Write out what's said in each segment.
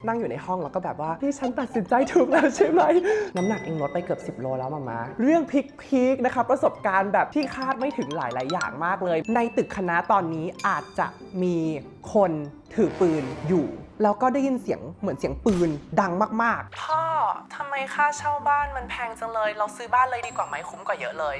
นั่งอยู่ในห้องแล้วก็แบบว่านี่ฉันตัดสินใจถูกแล้วใช่ไหมน้ำหนักเองลดไปเกือบ10 โลแล้วมาเรื่องพีคนะคะประสบการณ์แบบที่คาดไม่ถึงหลายอย่างมากเลยในตึกคณะตอนนี้อาจจะมีคนถือปืนอยู่แล้วก็ได้ยินเสียงเหมือนเสียงปืนดังมากๆพ่อทำไมค่าเช่าบ้านมันแพงจังเลยเราซื้อบ้านเลยดีกว่าไหมคุ้มกว่าเยอะเลย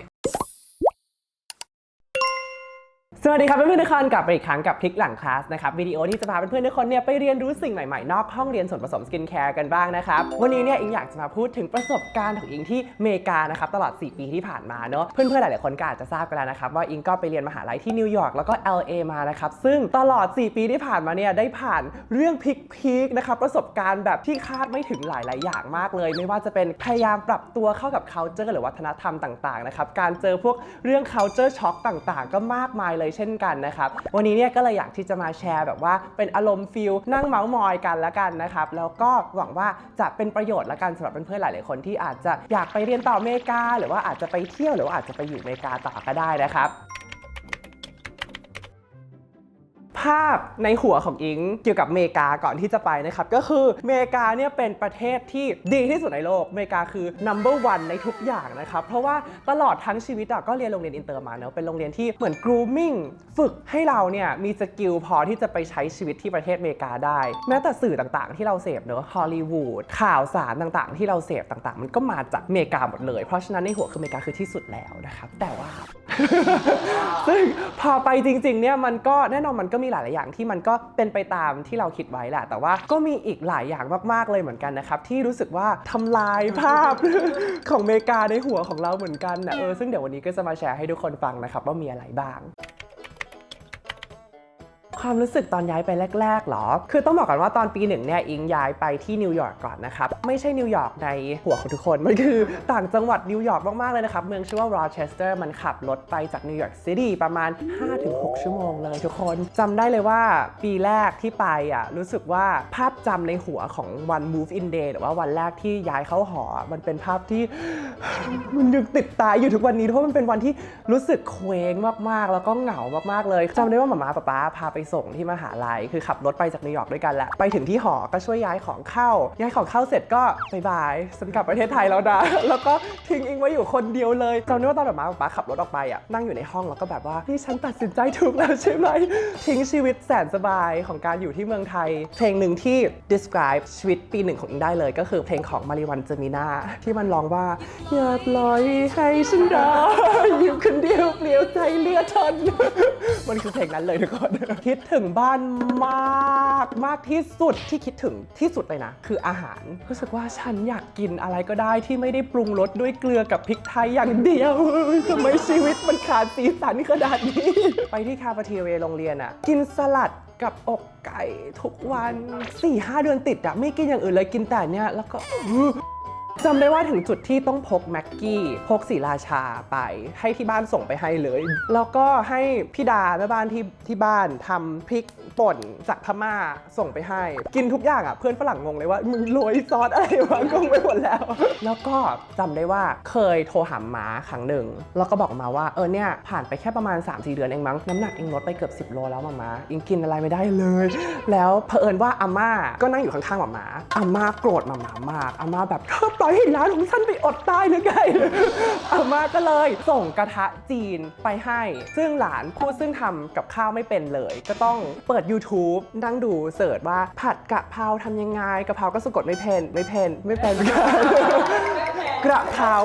สวัสดีครับเพื่อนๆทุกคนกลับไปอีกครั้งกับพลิกหลังคลาสนะครับวิดีโอที่จะพาเพื่อนๆทุกคนเนี่ยไปเรียนรู้สิ่งใหม่ๆนอกห้องเรียนส่วนผสมสกินแคร์กันบ้างนะครับวันนี้เนี่ยอิงอยากจะมาพูดถึงประสบการณ์ของอิงที่อเมริกานะครับตลอด4 ปีที่ผ่านมาเนาะเพื่อนๆหลายๆคนก็อาจจะทราบกันแล้วนะครับว่าอิงก็ไปเรียนมหาลัยที่นิวยอร์กแล้วก็ LA มานะครับซึ่งตลอด4 ปีที่ผ่านมาเนี่ยได้ผ่านเรื่องพีคนะครับประสบการณ์แบบที่คาดไม่ถึงหลายๆอย่างมากเลยไม่ว่าจะเป็นพยายามปรับตัวเข้ากับ culture หรือวัฒนธรรมต่างๆนะครับการเจอพวกเรื่อง culture shock ต่างๆก็มากมายเลยเช่นกันนะครับวันนี้เนี่ยก็เลยอยากที่จะมาแชร์แบบว่าเป็นอารมณ์ฟีลนั่งเมาส์มอยกันละกันนะครับแล้วก็หวังว่าจะเป็นประโยชน์ละกันสำหรับเพื่อนๆหลายๆคนที่อาจจะอยากไปเรียนต่ออเมริกาหรือว่าอาจจะไปเที่ยวหรือว่าอาจจะไปอยู่อเมริกาต่อก็ได้นะครับภาพในหัวของอิงเกี่ยวกับอเมริกาก่อนที่จะไปนะครับก็คืออเมริกาเนี่ยเป็นประเทศที่ดีที่สุดในโลกอเมริกาคือ number one ในทุกอย่างนะครับเพราะว่าตลอดทั้งชีวิตก็เรียนโรงเรียนอินเตอร์มาเนอะเป็นโรงเรียนที่เหมือน grooming ฝึกให้เราเนี่ยมีสกิลพอที่จะไปใช้ชีวิตที่ประเทศอเมริกาได้แม้แต่สื่อต่างๆที่เราเสพเนอะฮอลลีวูดข่าวสารต่างๆที่เราเสพต่างๆมันก็มาจากอเมริกาหมดเลยเพราะฉะนั้นในหัวคืออเมริกาคือที่สุดแล้วนะครับแต่ว่า ซึ่งพอไปจริงๆเนี่ยมันก็แน่นอนมันก็มีหลายๆอย่างที่มันก็เป็นไปตามที่เราคิดไว้แหละแต่ว่าก็มีอีกหลายอย่างมากๆเลยเหมือนกันนะครับที่รู้สึกว่าทำลายภาพ ของอเมริกาในหัวของเราเหมือนกันนะซึ่งเดี๋ยววันนี้ก็จะมาแชร์ให้ทุกคนฟังนะครับว่ามีอะไรบ้างความรู้สึกตอนย้ายไปแรกๆหรอคือต้องบอกก่อนว่าตอนปี 1เนี่ยอิงย้ายไปที่นิวยอร์กก่อนนะครับไม่ใช่นิวยอร์กในหัวของทุกคนมันคือต่างจังหวัดนิวยอร์กมากๆเลยนะครับเมืองชื่อว่าโรเชสเตอร์มันขับรถไปจากนิวยอร์กซิตี้ประมาณ 5-6 ชั่วโมงเลยทุกคนจำได้เลยว่าปีแรกที่ไปรู้สึกว่าภาพจำในหัวของวัน move in day หรือว่าวันแรกที่ย้ายเข้าหอมันเป็นภาพที่ มันยังติดตาอยู่ทุกวันนี้เพราะมันเป็นวันที่รู้สึกเคว้งมากๆแล้วก็เหงามากๆเลยจำได้ว่าหม่าป๊าพาไปส่งที่มหาลัยคือขับรถไปจากนิวยอร์กด้วยกันแหละไปถึงที่หอก็ช่วยย้ายของเข้าเสร็จก็บายฉันกลับประเทศไทยแล้วนะ แล้วก็ทิ้งอิงไว้อยู่คนเดียวเลยจำได้ว่าตอนหม่าป๊าขับรถออกไปนั่งอยู่ในห้องแล้วก็แบบว่านี่ฉันตัดสินใจถูกแล้วใช่ไหมทิ้งชีวิตแสนสบายของการอยู่ที่เมืองไทยเพลงหนึ่งที่ describe ชีวิตปี 1ของอิงได้เลยก็คือเพลงของมาริวันเจมิน่าที่มันร้องว่าอย่าปล่อยให้ฉันรออยู่คนเดียวเปลี่ยวใจเลือดทน มันคือเพลงนั้นเลยทุกคนคิดถึงบ้านมากที่สุดที่คิดถึงที่สุดเลยนะคืออาหารรู้สึกว่าฉันอยากกินอะไรก็ได้ที่ไม่ได้ปรุงรสด้วยเกลือกับพริกไทยอย่างเดียวทำไมชีวิตมันขาดสีสันขนาดนี้ไปที่คาเฟ่เทเรียโรงเรียนกินสลัดกับอกไก่ทุกวัน 4-5 เดือนติดไม่กินอย่างอื่นเลยกินแต่เนี่ยแล้วก็จำได้ว่าถึงจุดที่ต้องพกแม็กกี้พกศรีราชาไปให้ที่บ้านส่งไปให้เลยแล้วก็ให้พี่ดาแม่บ้านที่บ้านทำพริกป่นจากพม่าส่งไปให้กินทุกอย่างเพื่อนฝรั่งงงเลยว่ามึงโรยซอสอะไรวะงงไปหมดแล้วแล้วก็จำได้ว่าเคยโทรหาม้าครั้งหนึ่งแล้วก็บอกมาว่าเนี่ยผ่านไปแค่ประมาณ 3-4 เดือนเองมั้งน้ำหนักเองลดไปเกือบ10 โลแล้วมาอิงกินอะไรไม่ได้เลยแล้วเผอิญว่าอาม่าก็นั่งอยู่ข้างๆมาอาม่าโกรธมามากอาม่าแบบปล่อยให้ร้านของฉันไปอดตายหรือไง อาม่าก็เลยส่งกระทะจีนไปให้ซึ่งหลานซึ่งทำกับข้าวไม่เป็นเลยก็ต้องเปิด YouTube นั่งดูเสิร์ชว่าผัดกะเพราทำยังไงกะเพราก็สะกดไม่เป็นกระเพรา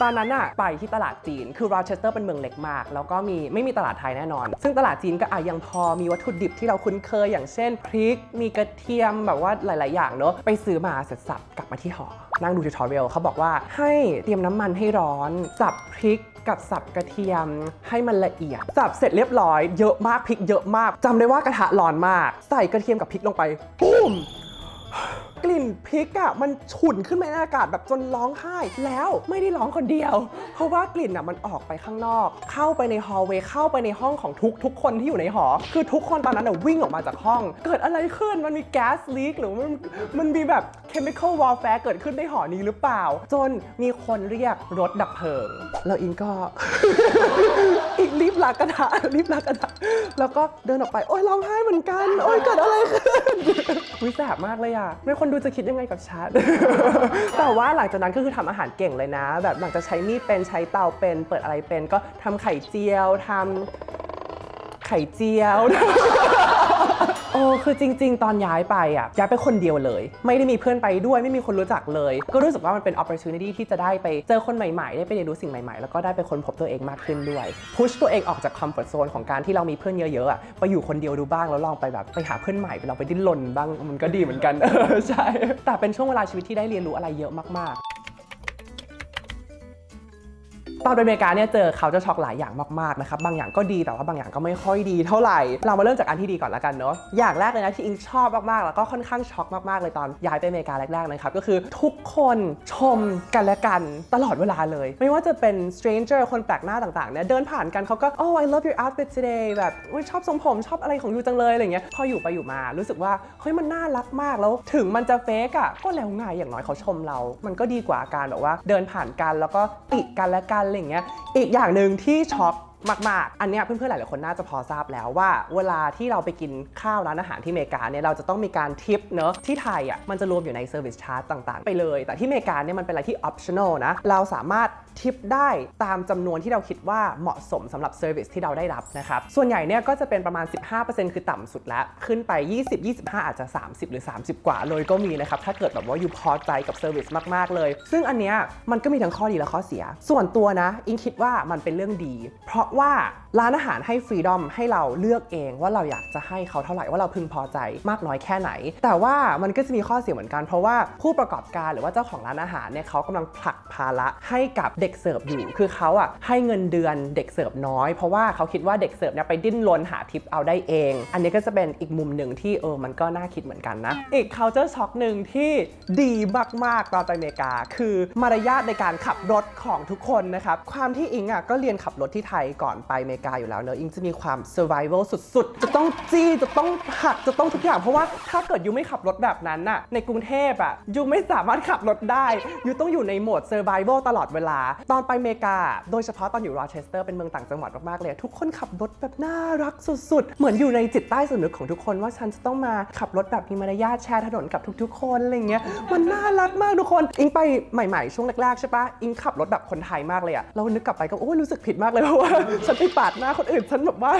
ตอนนั้นไปที่ตลาดจีนคือโรเชสเตอร์เป็นเมืองเล็กมากแล้วก็ไม่มีตลาดไทยแน่นอนซึ่งตลาดจีนก็ยังพอมีวัตถุดิบที่เราคุ้นเคยอย่างเช่นพริกมีกระเทียมแบบว่าหลายๆอย่างเนอะไปซื้อมาเสร็จสับกลับมาที่หอนั่งดูทิวทอเรียลเขาบอกว่าให้เตรียมน้ำมันให้ร้อนสับพริกกับสับกระเทียมให้มันละเอียดสับเสร็จเรียบร้อยเยอะมากพริกเยอะมากจำได้ว่ากระทะร้อนมากใส่กระเทียมกับพริกลงไปปุ้มกลิ่นพริกมันฉุนขึ้นมาในอากาศแบบจนร้องไห้แล้วไม่ได้ร้องคนเดียวเพราะว่ากลิ่นมันออกไปข้างนอกเข้าไปในฮอลล์เวย์เข้าไปในห้องของทุกคนที่อยู่ในหอคือทุกคนตอนนั้นวิ่งออกมาจากห้องเกิดอะไรขึ้นมันมีแก๊สลีกหรือมันมีแบบเคมีคอลวอร์แฟร์เกิดขึ้นในหอนี้หรือเปล่าจนมีคนเรียกรถดับเพลิงแล้วอิงก็ อีกรีบล้างกระทะแล้วก็เดินออกไปโอ๊ยร้องไห้เหมือนกันโอ๊ยเกิดอะไรขึ้น วิแสบมากเลยอ่ะไม่คนดูจะคิดยังไงกับฉัน แต่ว่าหลังจากนั้นก็คือทำอาหารเก่งเลยนะแบบหลังจากใช้มีดเป็นใช้เตาเป็นเปิดอะไรเป็นก็ทำไข่เจียวทำไข่เจียว โอ้คือจริงๆตอนย้ายไปย้ายไปคนเดียวเลยไม่ได้มีเพื่อนไปด้วยไม่มีคนรู้จักเลยก็รู้สึกว่ามันเป็น opportunity ที่จะได้ไปเจอคนใหม่ๆได้ไปเรียนรู้สิ่งใหม่ๆแล้วก็ได้ไปค้นพบตัวเองมากขึ้นด้วยพุชตัวเองออกจาก comfort zone ของการที่เรามีเพื่อนเยอะๆไปอยู่คนเดียวดูบ้างแล้วลองไปแบบไปหาเพื่อนใหม่ไปลองไปดิ้นรนบ้างมันก็ดีเหมือนกัน ใช่แต่เป็นช่วงเวลาชีวิตที่ได้เรียนรู้อะไรเยอะมากๆตอนไปอเมริกาเนี่ยเจอเขาจะช็อกหลายอย่างมากๆนะครับบางอย่างก็ดีแต่ว่าบางอย่างก็ไม่ค่อยดีเท่าไหร่เรามาเริ่มจากอันที่ดีก่อนละกันเนาะอย่างแรกเลยนะที่อิงชอบมากๆแล้วก็ค่อนข้างช็อกมากๆเลยตอนย้ายไปอเมริกาแรกๆนะครับก็คือทุกคนชมกันและกันตลอดเวลาเลยไม่ว่าจะเป็น stranger คนแปลกหน้าต่างๆเนี่ยเดินผ่านกันเขาก็ oh I love your outfit today แบบชอบทรงผมชอบอะไรของยูจังเลยอะไรเงี้ยพออยู่ไปอยู่มารู้สึกว่าเฮ้ยมันน่ารักมากแล้วถึงมันจะเฟกก็แล้วไงอย่างน้อยเขาชมเรามันก็ดีกว่าการแบบว่าเดินผ่านกันแล้วก็ติกันและกันอะไรเงี้ยอีกอย่างหนึ่งที่ช็อกมากๆอันนี้เพื่อนๆหลายๆคนน่าจะพอทราบแล้วว่าเวลาที่เราไปกินข้าวร้านอาหารที่อเมริกาเนี่ยเราจะต้องมีการทิปเนอะที่ไทยมันจะรวมอยู่ในเซอร์วิสชาร์ตต่างๆไปเลยแต่ที่อเมริกาเนี่ยมันเป็นอะไรที่ optional นะเราสามารถทิปได้ตามจำนวนที่เราคิดว่าเหมาะสมสำหรับเซอร์วิสที่เราได้รับนะครับส่วนใหญ่เนี่ยก็จะเป็นประมาณ 15% คือต่ำสุดแล้วขึ้นไป 20-25 อาจจะ 30 หรือ 30 กว่าเลยก็มีนะครับถ้าเกิดแบบว่าอยู่พอใจกับเซอร์วิสมากๆเลยซึ่งอันเนี้ยมันก็มีทั้งข้อดีและข้อเสียส่วนตัวนะอิงคิดว่ามันเป็นเรื่องดีเพราะว่าร้านอาหารให้ฟรีดอมให้เราเลือกเองว่าเราอยากจะให้เขาเท่าไหร่ว่าเราพึงพอใจมากน้อยแค่ไหนแต่ว่ามันก็จะมีข้อเสียเหมือนกันเพราะว่าผู้ประกอบการหรือว่าเจ้าของร้านอาหารเนี่ยเขากำลังผลักภาระให้กับเด็กเสิร์ฟอยู่คือเขาให้เงินเดือนเด็กเสิร์ฟน้อยเพราะว่าเขาคิดว่าเด็กเสิร์ฟเนี่ยไปดิ้นรนหาทิปเอาได้เองอันนี้ก็จะเป็นอีกมุมหนึ่งที่มันก็น่าคิดเหมือนกันนะอีก culture shock หนึ่งที่ดีมากๆตอนไปอเมริกาคือมารยาทในการขับรถของทุกคนนะครับความที่อิงก็เรียนขับรถที่ไทยก่อนไปอเมริกาอยู่แล้วเนอะอิงจะมีความ survival สุดๆจะต้องจี้จะต้องหักจะต้องทุกอย่างเพราะว่าถ้าเกิดยูไม่ขับรถแบบนั้นในกรุงเทพยูไม่สามารถขับรถได้ยูต้องอยู่ในโหมด survival ตลอดเวลาตอนไปอเมริกาโดยเฉพาะตอนอยู่โรเชสเตอร์เป็นเมืองต่างจังหวัดมากๆเลยทุกคนขับรถแบบน่ารักสุดๆเหมือนอยู่ในจิตใต้สำนึกของทุกคนว่าฉันจะต้องมาขับรถแบบมีมารยาทแชร์ถนนกับทุกๆคนอะไรเงี้ยมันน่ารักมากทุกคนอิงไปใหม่ๆช่วงแรกๆใช่ปะอิงขับรถแบบคนไทยมากเลยเรานึกกลับไปก็รู้สึกผิดมากเลยเพราะว่าฉันไปปาดหน้าคนอื่นฉันแบบว่า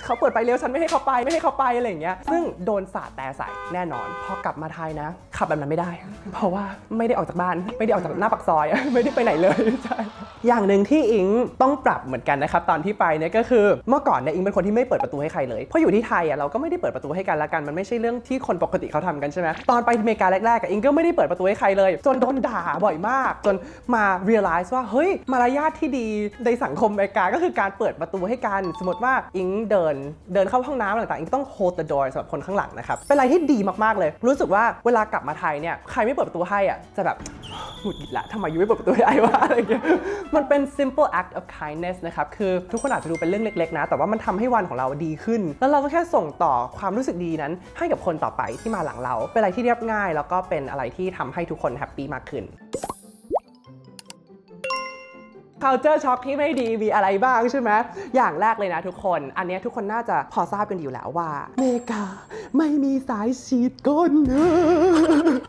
เขาเปิดไฟเลี้ยวฉันไม่ให้เขาไปอะไรอย่างเงี้ยซึ่งโดนสาดแต่ใส่แน่นอนพอกลับมาไทยนะขับแบบนั้นไม่ได้เพราะว่าไม่ได้ออกจากบ้านไม่ได้ออกจากหน้าปากซอยไม่ได้ไปไหนเลยใช่อย่างหนึ่งที่อิงต้องปรับเหมือนกันนะครับตอนที่ไปเนี่ยก็คือเมื่อก่อนเนี่ยอิงเป็นคนที่ไม่เปิดประตูให้ใครเลยเพราะอยู่ที่ไทยเราก็ไม่ได้เปิดประตูให้กันละกันมันไม่ใช่เรื่องที่คนปกติเขาทำกันใช่ไหมตอนไปอเมริกาแรกๆอิงก็ไม่ได้เปิดประตูให้ใครเลยจนโดนด่าบ่อยมากจนมา realize ว่าเฮ้ยมารยาทที่ดีในสังคมอเมริกาก็คือการเปิดประตูให้กันสมมติว่าอิงเดินเข้าห้องน้ำต่างๆอิงต้อง hold the door สำหรับคนข้างหลังนะครับเป็นอะไรที่ดีมากๆเลยรู้สึกว่าเวลากลับมาไทยเนี่ยใครไม่เปิดประตูให้จะแบบหงุดหงิดละทำไมยูไม่เปิดประตูให้ไอ้วะอะไรอย่างเงี้ยมันเป็น simple act of kindness นะครับคือทุกคนอาจจะดูเป็นเรื่องเล็กๆนะแต่ว่ามันทำให้วันของเราดีขึ้นแล้วเราก็แค่ส่งต่อความรู้สึกดีนั้นให้กับคนต่อไปที่มาหลังเราเป็นอะไรที่เรียบง่ายแล้วก็เป็นอะไรที่ทำให้ทุกคนแฮปปี้มากขึ้นculture shock ที่ไม่ดีมีอะไรบ้างใช่ไหมอย่างแรกเลยนะทุกคนอันนี้ทุกคนน่าจะพอทราบกันอยู่แล้วว่าอเมริกาไม่มีสายฉีดก้น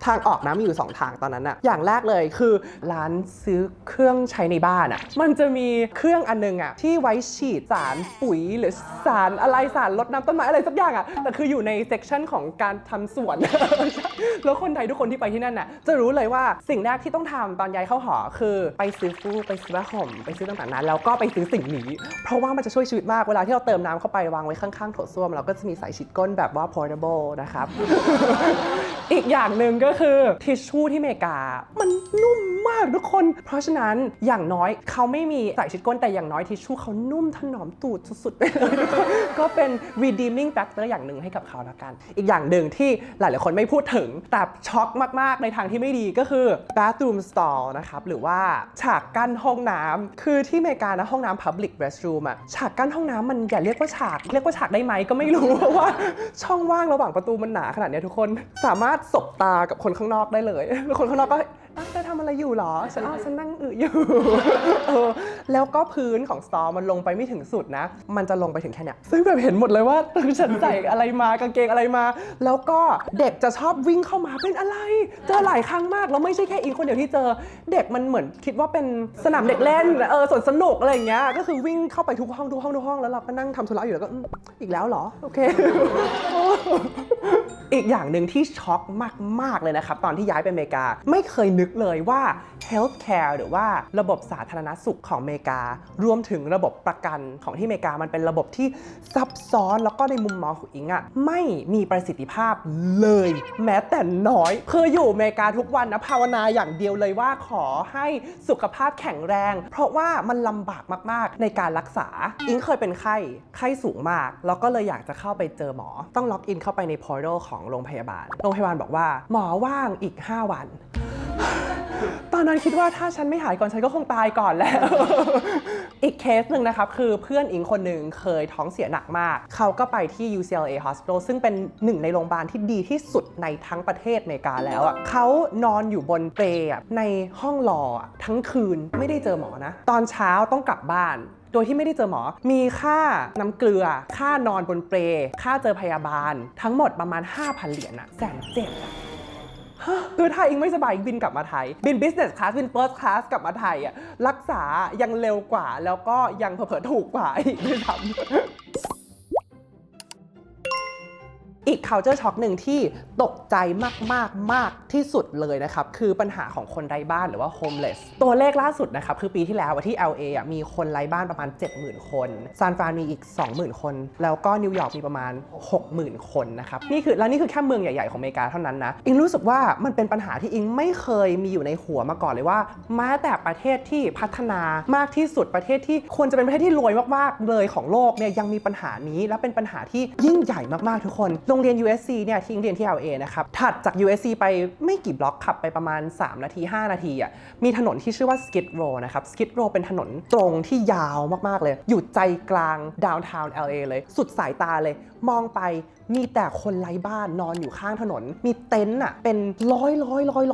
ทางออกนะมีอยู่2ทางตอนนั้นอย่างแรกเลยคือร้านซื้อเครื่องใช้ในบ้านมันจะมีเครื่องอันนึงที่ไว้ฉีดสารปุ๋ยหรือสารอะไรสารรดน้ำต้นไม้อะไรสักอย่างแต่คืออยู่ในเซกชันของการทำสวน แล้วคนไทยทุกคนที่ไปที่นั่นจะรู้เลยว่าสิ่งแรกที่ต้องทำตอนย้ายเข้าหอคือไปซื้อฟูกไปซื้อผ้าห่มไปซื้อต่างๆนั้นแล้วก็ไปซื้อสิ่งนี้เพราะว่ามันจะช่วยชีวิตมากเวลาที่เราเติมน้ำเข้าไปวางไว้ข้างๆโถส้วมเราก็จะมีสายฉีดก้นแบบว่า portable นะครับ อีกอย่างหนึ่งก็คือทิชชู่ที่อเมริกามันนุ่มมากทุกคนเพราะฉะนั้นอย่างน้อยเขาไม่มีสายฉีดก้นแต่อย่างน้อยทิชชู่เขานุ่มถนอมตูดสุดๆไปเลยก็เป็น redeeming factor อย่างหนึ่งให้กับเขาละกันอีกอย่างหนึ่งที่หลายๆคนไม่พูดถึงแต่ช็อกมากๆในทางที่ไม่ดีก็คือ bathroom stall นะครับหรือว่าฉากกั้นห้องน้ำคือที่อเมริกานะห้องน้ำ public restroom ฉากกั้นห้องน้ำมันอย่าเรียกว่าฉากได้ไหมก็ไม่รู้เพราะว่าช่องว่างระหว่างประตูมันหนาขนาดนี้ทุกคนสามารถ สบตากับคนข้างนอกได้เลยแล้วคนข้างนอกก็เธอทำอะไรอยู่หรอฉันนั่งอยู่ แล้วก็พื้นของสตอร์มันลงไปไม่ถึงสุดนะมันจะลงไปถึงแค่เนี้ยซึ่งแบบเห็นหมดเลยว่าฉันใส่อะไรมากางเกงอะไรมาแล้วก็เด็กจะชอบวิ่งเข้ามาเป็นอะไรเจอหลายครั้งมากแล้วไม่ใช่แค่อิงคนเดียวที่เจอเด็กมันเหมือนคิดว่าเป็นสนามเด็กเล่นสวนสนุกอะไรอย่างเงี้ยก็คือวิ่งเข้าไปทุกห้องแล้วเราก็นั่งทำธุระอยู่แล้วก็อีกแล้วเหรอโอเค อีกอย่างหนึ่งที่ช็อกมากๆเลยนะครับตอนที่ย้ายไปอเมริกาไม่เคยนึกเลยว่า healthcare หรือว่าระบบสาธารณสุขของอเมริการวมถึงระบบประกันของที่อเมริกามันเป็นระบบที่ซับซ้อนแล้วก็ในมุมมองของอิงอ่ะไม่มีประสิทธิภาพเลยแม้แต่น้อยคืออยู่อเมริกาทุกวันนะภาวนาอย่างเดียวเลยว่าขอให้สุขภาพแข็งแรงเพราะว่ามันลำบากมากๆในการรักษาอิงเคยเป็นไข้สูงมากแล้วก็เลยอยากจะเข้าไปเจอหมอต้องล็อกอินเข้าไปในพอร์ทัลของโรงพยาบาลบอกว่าหมอว่างอีก5 วันตอนนั้นคิดว่าถ้าฉันไม่หายก่อนฉันก็คงตายก่อนแล้ว อีกเคสหนึ่งนะครับคือเพื่อนอิงคนหนึ่งเคยท้องเสียหนักมากเขาก็ไปที่ UCLA Hospital ซึ่งเป็นหนึ่งในโรงพยาบาลที่ดีที่สุดในทั้งประเทศอเมริกาแล้วอ่ะเขานอนอยู่บนเปลในห้องรอทั้งคืนไม่ได้เจอหมอนะตอนเช้าต้องกลับบ้านโดยที่ไม่ได้เจอหมอมีค่าน้ำเกลือค่านอนบนเปลค่าเจอพยาบาลทั้งหมดประมาณ 5,000 เหรียญอะ170,000คือถ้าอิงไม่สบายบินกลับมาไทยบิน business class บิน first class กลับมาไทยอ่ะรักษายังเร็วกว่าแล้วก็ยังเผลอๆถูกกว่าอีกด้วยซ้ำอีก culture shock หนึ่งที่ตกใจมากที่สุดเลยนะครับคือปัญหาของคนไร้บ้านหรือว่า homeless ตัวเลขล่าสุดนะครับคือปีที่แล้วที่ LA มีคนไร้บ้านประมาณ 70,000 คนซานฟรานมีอีก 20,000 คนแล้วก็นิวยอร์กมีประมาณ 60,000 คนนะครับนี่คือแค่เมืองใหญ่ๆของอเมริกาเท่านั้นนะอิงรู้สึกว่ามันเป็นปัญหาที่อิงไม่เคยมีอยู่ในหัวมาก่อนเลยว่าแม้แต่ประเทศที่พัฒนามากที่สุดประเทศที่ควรจะเป็นประเทศที่รวยมากๆเลยของโลกเนี่ยยังมีปัญหานี้และเป็นปัญหาที่ยิ่งใหญ่มากๆทุกคนโรงเรียน USC เนี่ยที่อิงเรียนที่ LA นะครับถัดจาก USC ไปไม่กี่บล็อกขับไปประมาณ3 นาที 5 นาทีอ่ะมีถนนที่ชื่อว่า Skid Row นะครับ Skid Row เป็นถนนตรงที่ยาวมากๆเลยอยู่ใจกลาง downtown LA เลยสุดสายตาเลยมองไปมีแต่คนไร้บ้านนอนอยู่ข้างถนนมีเต็นท์อ่ะเป็นร้อ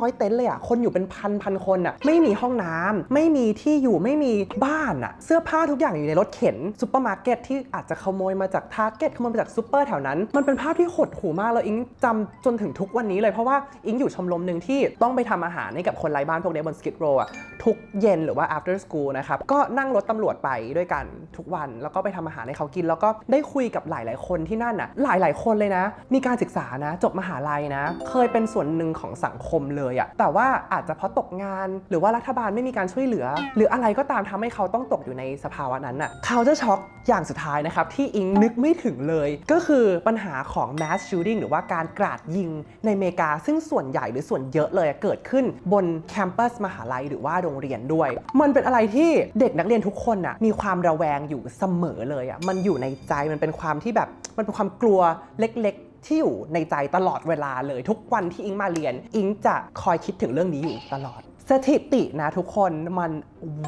ยเต็นท์เลยอ่ะคนอยู่เป็นพันคนอ่ะไม่มีห้องน้ำไม่มีที่อยู่ไม่มีบ้านอ่ะเสื้อผ้าทุกอย่างอยู่ในรถเข็นซุปเปอร์มาร์เก็ตที่อาจจะขโมยมาจากทาร์เก็ตขโมยมาจากซุปเปอร์แถวนั้นมันเป็นภาพที่หดหู่มากแล้วอิงจำจนถึงทุกวันนี้เลยเพราะว่าอิงอยู่ชมรมหนึ่งที่ต้องไปทำอาหารให้กับคนไร้บ้านพวกนี้บน Skid Row อ่ะทุกเย็นหรือว่า after school นะครับก็นั่งรถตำรวจไปด้วยกันทุกวันแล้วก็ไปทำอาหารให้เขากินแล้วก็ได้คุยกับหลายๆคนที่นั่นอ่ะหลายคนเลยนะมีการศึกษานะจบมหาลัยนะเคยเป็นส่วนหนึ่งของสังคมเลยอะแต่ว่าอาจจะเพราะตกงานหรือว่ารัฐบาลไม่มีการช่วยเหลือหรืออะไรก็ตามทำให้เขาต้องตกอยู่ในสภาวะนั้นอะเขาจะช็อกอย่างสุดท้ายนะครับที่อิงนึกไม่ถึงเลยก็คือปัญหาของ mass shooting หรือว่าการกราดยิงในอเมริกาซึ่งส่วนใหญ่หรือส่วนเยอะเลยเกิดขึ้นบนแคมปัสมหาลัยหรือว่าโรงเรียนด้วยมันเป็นอะไรที่เด็กนักเรียนทุกคนอะมีความระแวงอยู่เสมอเลยอะมันอยู่ในใจมันเป็นความที่แบบมันเป็นความกลัวเล็กที่อยู่ในใจตลอดเวลาเลยทุกวันที่อิงมาเรียนอิงจะคอยคิดถึงเรื่องนี้อยู่ตลอดสถิตินะทุกคนมัน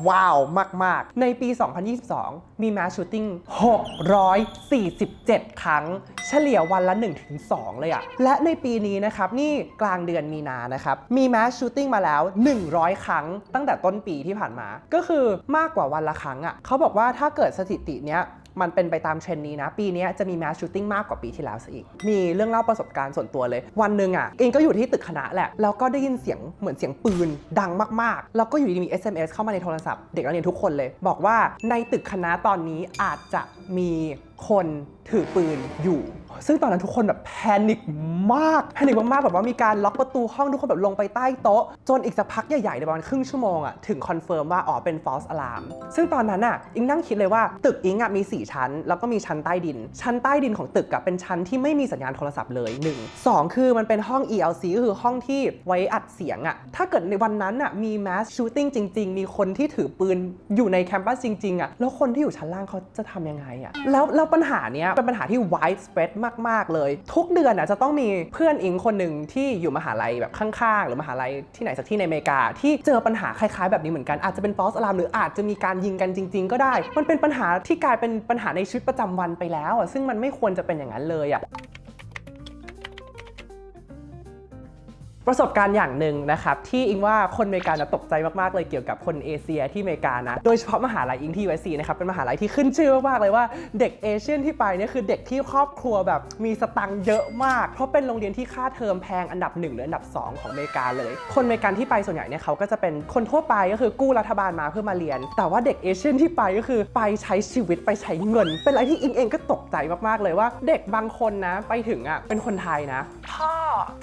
ว้าวมากๆในปี 2022 มี mass shooting 647 ครั้งเฉลี่ยวันละ 1-2 เลยอะและในปีนี้นะครับนี่กลางเดือนมีนานะครับมี mass shooting มาแล้ว 100 ครั้งตั้งแต่ต้นปีที่ผ่านมาก็คือมากกว่าวันละครั้งอะเขาบอกว่าถ้าเกิดสถิติเนี้ยมันเป็นไปตามเทรนด์นี้นะปีนี้จะมี mass shooting มากกว่าปีที่แล้วซะอีกมีเรื่องเล่าประสบการณ์ส่วนตัวเลยวันหนึ่งอ่ะเองก็อยู่ที่ตึกคณะแหละแล้วก็ได้ยินเสียงเหมือนเสียงปืนดังมากๆแล้วก็อยู่ดีมี SMS เข้ามาในโทรศัพท์เด็กนักเรียนทุกคนเลยบอกว่าในตึกคณะตอนนี้อาจจะมีคนถือปืนอยู่ซึ่งตอนนั้นทุกคนแบบแพนิคมากแบบว่ามีการล็อกประตูห้องทุกคนแบบลงไปใต้โต๊ะจนอีกสักพักใหญ่ๆประมาณครึ่งชั่วโมงอะถึงคอนเฟิร์มว่าอ๋อเป็น false alarm ซึ่งตอนนั้นอะอิงนั่งคิดเลยว่าตึกอิงอะมี4ชั้นแล้วก็มีชั้นใต้ดินของตึกอะเป็นชั้นที่ไม่มีสัญญาณโทรศัพท์เลย1 2คือมันเป็นห้อง ELC ก็คือห้องที่ไว้อัดเสียงอะถ้าเกิดในวันนั้นอะมี mass shooting จริงๆมีคนที่ถือปืนอยู่ในแคมปัสจริงๆอะแล้วคนที่อยู่ชั้นล่างเขาจะทำยังไงอะแล้วปัญหาเนี้ยเป็นปัญหาที่ widespread มากๆเลยทุกเดือนจะต้องมีเพื่อนอิงคนหนึ่งที่อยู่มหาลัยแบบข้างๆหรือมหาลัยที่ไหนสักที่ในอเมริกาที่เจอปัญหาคล้ายๆแบบนี้เหมือนกันอาจจะเป็น false alarm หรืออาจจะมีการยิงกันจริงๆก็ได้มันเป็นปัญหาที่กลายเป็นปัญหาในชีวิตประจำวันไปแล้วซึ่งมันไม่ควรจะเป็นอย่างนั้นเลย ประสบการณ์อย่างหนึ่งนะครับที่อิงว่าคนอเมริกันตกใจมากๆเลยเกี่ยวกับคนเอเชียที่อเมริกานะโดยเฉพาะมหาลัยอิงที่ USC นะครับเป็นมหาลัยที่ขึ้นชื่อมากๆเลยว่าเด็กเอเชียนที่ไปเนี่ยคือเด็กที่ครอบครัวแบบมีสตังค์เยอะมากเพราะเป็นโรงเรียนที่ค่าเทอมแพงอันดับ1หรืออันดับ2ของอเมริกาเลยคนอเมริกันที่ไปส่วนใหญ่เนี่ยเขาก็จะเป็นคนทั่วไปก็คือกู้รัฐบาลมาเพื่อมาเรียนแต่ว่าเด็กเอเชียนที่ไปก็คือไปใช้ชีวิตไปใช้เงินเป็นอะไรที่อิงเองก็ตกใจมากๆเลยว่าเด็กบางคนนะไปถึงเป็นคนไทยนะพ่อ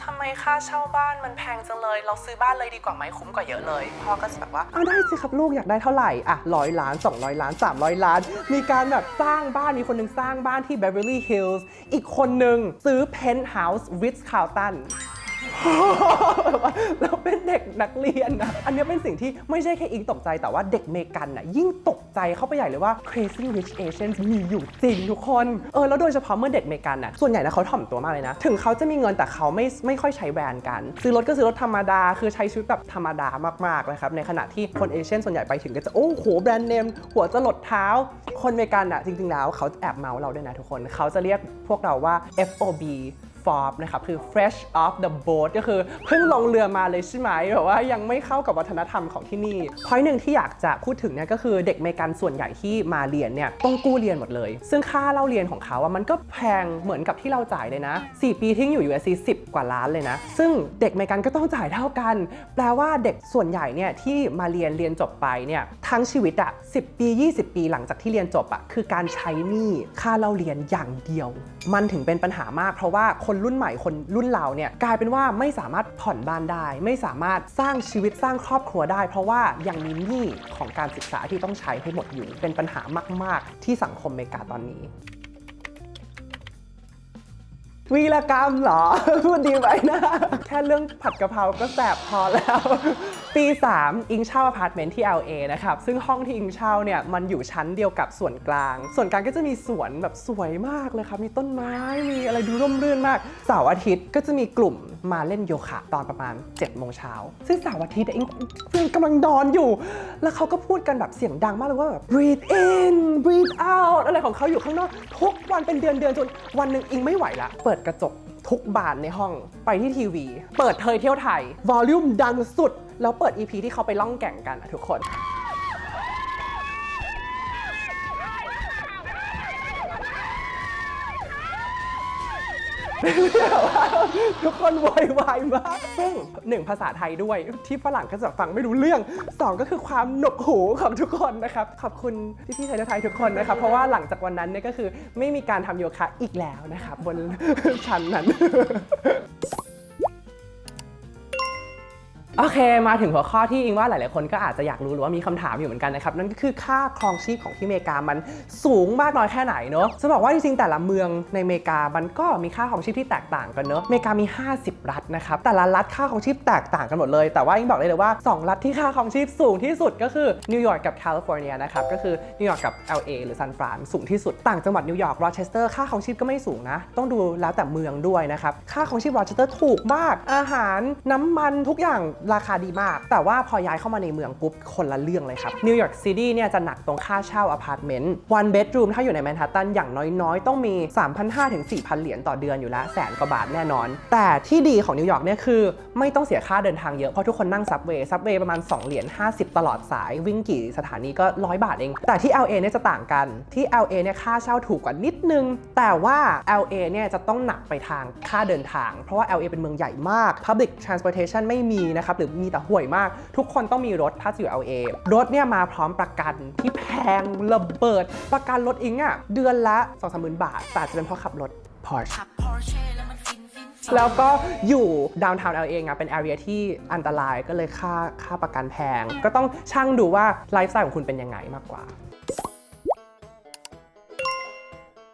ทำไมค่าเช่าบ้านมันแพงจังเลยเราซื้อบ้านเลยดีกว่าไหมคุ้มกว่าเยอะเลยพ่อก็จะแบบว่าเอาได้สิครับลูกอยากได้เท่าไหร่100 ล้าน200 ล้าน300 ล้านมีการแบบสร้างบ้านมีคนนึงสร้างบ้านที่ Beverly Hills อีกคนนึงซื้อ Penthouse Ritz-Carlton เราเป็นเด็กนักเรียนนะอันนี้เป็นสิ่งที่ไม่ใช่แค่อิงตกใจแต่ว่าเด็กเมกันยิ่งตกใจเข้าไปใหญ่เลยว่า Crazy Rich Asians มีอยู่จริงทุกคนแล้วโดยเฉพาะเมื่อเด็กเมกันส่วนใหญ่นะเขาถ่อมตัวมากเลยนะถึงเขาจะมีเงินแต่เขาไม่ค่อยใช้แบรนด์กันซื้อรถก็ซื้อรถธรรมดาคือใช้ชีวิตแบบธรรมดามากๆนะครับในขณะที่คนเอเชียนส่วนใหญ่ไปถึงก็จะโอ้โหแบรนด์เนมหัวจะหลดเท้าคนเมกันจริงๆแล้วเขาแอบเมาเราด้วยนะทุกคนเขาจะเรียกพวกเราว่า FOB FOB นะครับคือ fresh off the boat ก็คือเพิ่งลงเรือมาเลยใช่ไหมแบบว่ายังไม่เข้ากับวัฒนธรรมของที่นี่ point หนึ่งที่อยากจะพูดถึงเนี่ยก็คือเด็กอเมริกันส่วนใหญ่ที่มาเรียนเนี่ยต้องกู้เรียนหมดเลยซึ่งค่าเล่าเรียนของเขามันก็แพงเหมือนกับที่เราจ่ายเลยนะ4 ปีที่อยู่ USC 10 กว่าล้านเลยนะซึ่งเด็กอเมริกันก็ต้องจ่ายเท่ากันแปลว่าเด็กส่วนใหญ่เนี่ยที่มาเรียนจบไปเนี่ยทั้งชีวิต10 ปี20 ปีหลังจากที่เรียนจบคือการใช้หนี้ค่าเล่าเรียนอย่างเดียวมันถึงเป็นปัญหามากเพราะว่าคนรุ่นใหม่คนรุ่นเราเนี่ยกลายเป็นว่าไม่สามารถผ่อนบ้านได้ไม่สามารถสร้างชีวิตสร้างครอบครัวได้เพราะว่ายังมีหนี้ของการศึกษาที่ต้องใช้ให้หมดอยู่เป็นปัญหามากๆที่สังคมอเมริกาตอนนี้วีรกรรมเหรอ พูดดีไว้นะแค่เรื่องผัดกะเพราก็แสบพอแล้วปี 3 อิงเช่าอพาร์ตเมนต์ที่ LA นะครับซึ่งห้องที่อิงเช่าเนี่ยมันอยู่ชั้นเดียวกับส่วนกลางก็จะมีสวนแบบสวยมากเลยครับมีต้นไม้มีอะไรดูร่มรื่นมากเสาร์อาทิตย์ก็จะมีกลุ่มมาเล่นโยคะตอนประมาณ 7 โมงเช้าซึ่งเสาร์อาทิตย์อิงกำลังนอนอยู่แล้วเขาก็พูดกันแบบเสียงดังมากเลยว่าแบบ breathe in breathe out อะไรของเขาอยู่ข้างนอกทุกวันเป็นเดือนจนวันหนึ่งอิงไม่ไหวละเปิดกระจกทุกบานในห้องไปที่ทีวีเปิดเทยเที่ยวไทยวอลลุ่มดังสุดแล้วเปิด EP ที่เขาไปล่องแก่งกันทุกคนทุกคนโวยวายมากซึ่ง1 ภาษาไทยด้วยที่ฝรั่งก็จะฟังไม่รู้เรื่อง2ก็คือความหนวกหูของทุกคนนะครับขอบคุณพี่ๆไทยทุกคนนะครับเพราะว่าหลังจากวันนั้นเนี่ยก็คือไม่มีการทำโยคะอีกแล้วนะครับบนชั้นนั้นโอเคมาถึงหัวข้อที่อิงว่าหลายๆคนก็อาจจะอยากรู้หรือว่ามีคำถามอยู่เหมือนกันนะครับนั่นก็คือค่าครองชีพของที่อเมริกามันสูงมากน้อยแค่ไหนเนอะจะบอกว่าจริงๆแต่ละเมืองในอเมริกามันก็มีค่าครองชีพที่แตกต่างกันเนอะอเมริกามี50 รัฐนะครับแต่ละรัฐค่าครองชีพแตกต่างกันหมดเลยแต่ว่าอิงบอกได้เลยว่า2 รัฐที่ค่าครองชีพสูงที่สุดก็คือนิวยอร์กกับแคลิฟอร์เนียนะครับก็คือนิวยอร์กกับ LA หรือซานฟรานสูงที่สุดต่างจังหวัดนิวยอร์กโรเชสเตอร์ค่าครองชีพก็ไม่สูงนะต้องดูแล้วแต่เมืองด้วยนะครับค่าครองชีพโรเชสเตอร์ถูกมากอาหารน้ำมันทุกอย่างราคาดีมากแต่ว่าพอย้ายเข้ามาในเมืองปุ๊บคนละเรื่องเลยครับนิวยอร์กซิตี้เนี่ยจะหนักตรงค่าเช่าอพาร์ตเมนต์ one bedroom ถ้าอยู่ในแมนฮัตตันอย่างน้อยๆต้องมี 3,500 ถึง 4,000 เหรียญต่อเดือนอยู่แล้ว100,000 กว่าบาทแน่นอนแต่ที่ดีของนิวยอร์กเนี่ยคือไม่ต้องเสียค่าเดินทางเยอะเพราะทุกคนนั่งซับเวย์ประมาณ$2.50ตลอดสายวิ่งกี่สถานีก็100 บาทเองแต่ที่ LA เนี่ยจะต่างกันที่ LA เนี่ยค่าเช่าถูกกว่านิดนึงแต่ว่า LA เนี่ยจะต้องหนักไปทางค่าเดินทางเพราะว่า LA เป็นเมืองใหญ่มาก public transportation ไม่มีนะครับหรือมีแต่ห่วยมากทุกคนต้องมีรถถ้าอยู่ LA รถเนี่ยมาพร้อมประกันที่แพงระเบิดประกันรถอิงเดือนละ 2-3 หมื่นบาทแต่จะเป็นเพราะขับรถ Porsche แล้วก็อยู่ดาวน์ทาวน์ LA เป็น area ที่อันตรายก็เลยค่าประกันแพงก็ต้องชั่งดูว่าไลฟ์สไตล์ของคุณเป็นยังไงมากกว่า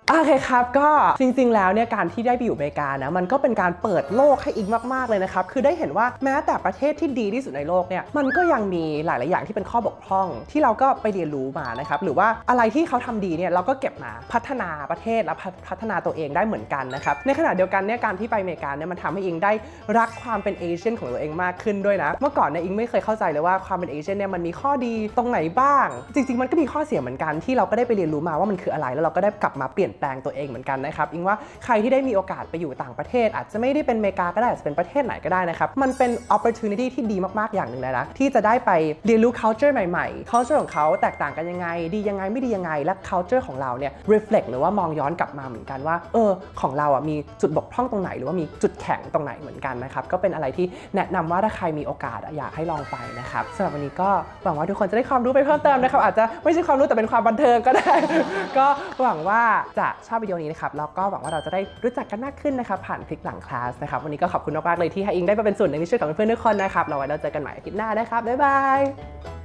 โอเคครับก็จริงๆแล้วเนี่ยการที่ได้ไปอยู่อเมริกานะมันก็เป็นการเปิดโลกให้อิงมากๆเลยนะครับคือได้เห็นว่าแม้แต่ประเทศที่ดีที่สุดในโลกเนี่ยมันก็ยังมีหลายๆอย่างที่เป็นข้อบกพร่องที่เราก็ไปเรียนรู้มานะครับหรือว่าอะไรที่เขาทำดีเนี่ยเราก็เก็บมาพัฒนาประเทศและพัฒนาตัวเองได้เหมือนกันนะครับในขณะเดียวกันเนี่ยการที่ไปอเมริกาเนี่ยมันทำให้อิงได้รักความเป็นเอเชียนของตัวเองมากขึ้นด้วยนะเมื่อก่อนเนี่ยอิงไม่เคยเข้าใจเลยว่าความเป็นเอเชียนเนี่ยมันมีข้อดีตรงไหนบ้างจริงๆมันก็มีข้อเสียเหมือนกันที่เราก็ได้ไปเรียนรู้มาว่ามันคืออะไรแล้วเราก็ได้กลับมาเปลี่ยน แปลงตัวเองเหมือนกันนะครับอิงว่าใครที่ได้มีโอกาสไปอยู่ต่างประเทศอาจจะไม่ได้เป็นอเมริกาก็ได้อาจจะเป็นประเทศไหนก็ได้นะครับมันเป็น opportunity ที่ดีมากๆอย่างหนึ่งเลยนะที่จะได้ไปเรียนรู้ culture ใหม่ๆ culture ของเขาแตกต่างกันยังไงดียังไงไม่ดียังไงและ culture ของเราเนี่ย reflect หรือว่ามองย้อนกลับมาเหมือนกันว่าของเรามีจุดบกพร่องตรงไหนหรือว่ามีจุดแข็งตรงไหนเหมือนกันนะครับก็เป็นอะไรที่แนะนำว่าถ้าใครมีโอกาสอยากให้ลองไปนะครับสำหรับวันนี้ก็หวังว่าทุกคนจะได้ความรู้ไปเพิ่มเติมนะครับอาจจะไม่ใช่ความรู้แต่เป็นความบันเทิงก็ได้ ก็หวังว่าจะชอบวิดีโอนี้นะครับแล้วก็หวังว่าเราจะได้รู้จักกันมากขึ้นนะครับผ่านพลิกหลังคลาสนะครับวันนี้ก็ขอบคุณมากๆเลยที่ให้อิงได้มาเป็นส่วนหนึ่งในชีวิตของเพื่อนๆทุกคนนะครับเราไว้เราเจอกันใหม่อาทิตย์หน้านะครับบ๊ายบาย